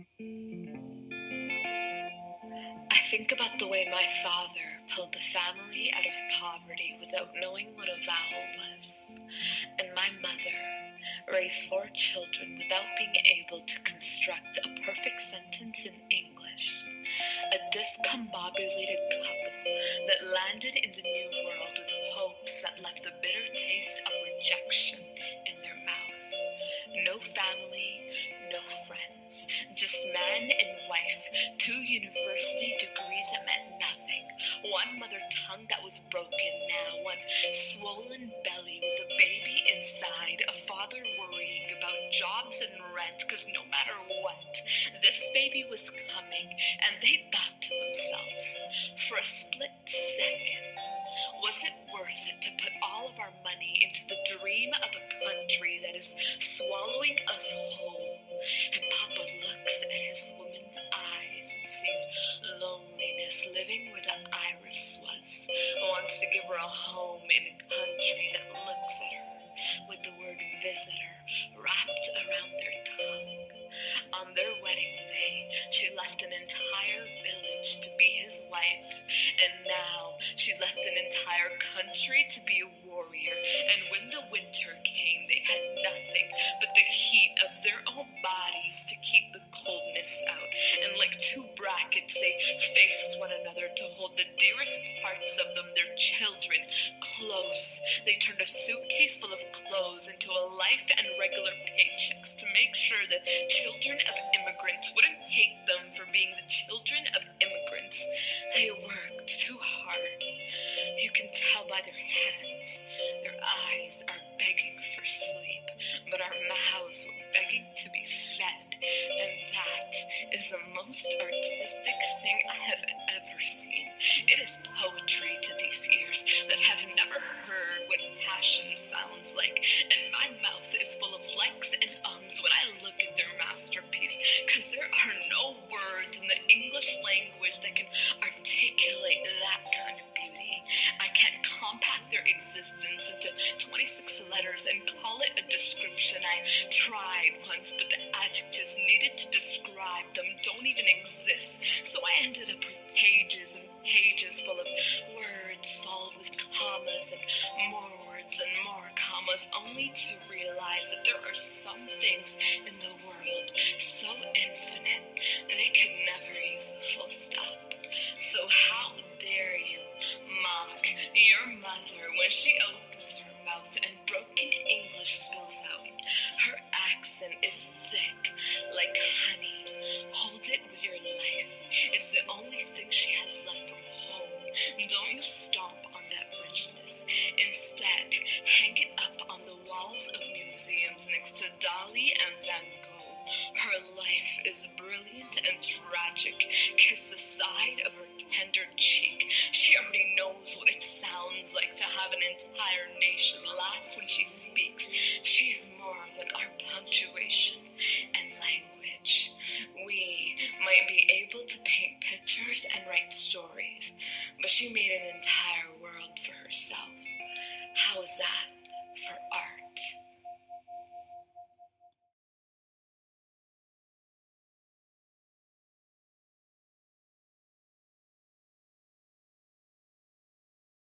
I think about the way my father pulled the family out of poverty without knowing what a vowel was, and my mother raised 4 children without being able to construct a perfect sentence in English. A discombobulated couple that landed in the New World with hopes that left the bitter taste of rejection in their mouth. No family, no friends, just man and wife, 2 university degrees that meant nothing, 1 mother tongue that was broken now, 1 swollen belly with a baby inside, a father worrying about jobs and rent, 'cause no matter what, this baby was coming, and they thought to themselves, for a split second, was it worth it to put all of our money into the dream of a country that is swallowing us whole? And Papa looks at his woman's eyes and sees loneliness living where the iris was, wants to give her a home in a country that looks at her with the word visitor wrapped around their tongue. On their wedding day, she left an entire village to be his wife, and now she left an entire country to be a warrior, and when the winter came, they had nothing but the heat of their own bodies to keep the coldness out, and like 2 brackets, they faced one another to hold the dearest parts of them, their children, close. They turned a suitcase full of clothes into a life and regular paychecks to make sure that children of immigrants wouldn't hate them for being the children of immigrants. They worked too hard. You can tell by their hands. Their eyes are begging for sleep, but our mouths were begging to be fed, and that is the most artistic thing I have ever seen. It is poetry to these ears that have never heard what passion sounds like, and my mouth is full of likes and ums when I look at their masterpiece, 'cause there are no words in the English language that can articulate that kind of beauty. I can't compact their existence into 26 letters and call it a description. I tried once, but the adjectives needed to describe them don't even exist. So I ended up with pages and pages full of words followed with commas and more words and more commas, only to realize that there are some things in the world so infinite they could never use a full stop. So how dare you mock your mother when she opens her mouth and broken English spills out? Her accent is thick like honey. Hold it with your life. It's the only thing she has left from home. Don't you stomp on that richness. Instead, hang it up on the walls of museums next to Dali and Van Gogh. Her life is brilliant and tragic. Kiss the side of her tender cheek. She already knows what it sounds like to have an entire nation laugh when she speaks. She is more than our punctuation and language. We might be able to paint pictures and write stories, but she made an entire world for herself. How is that?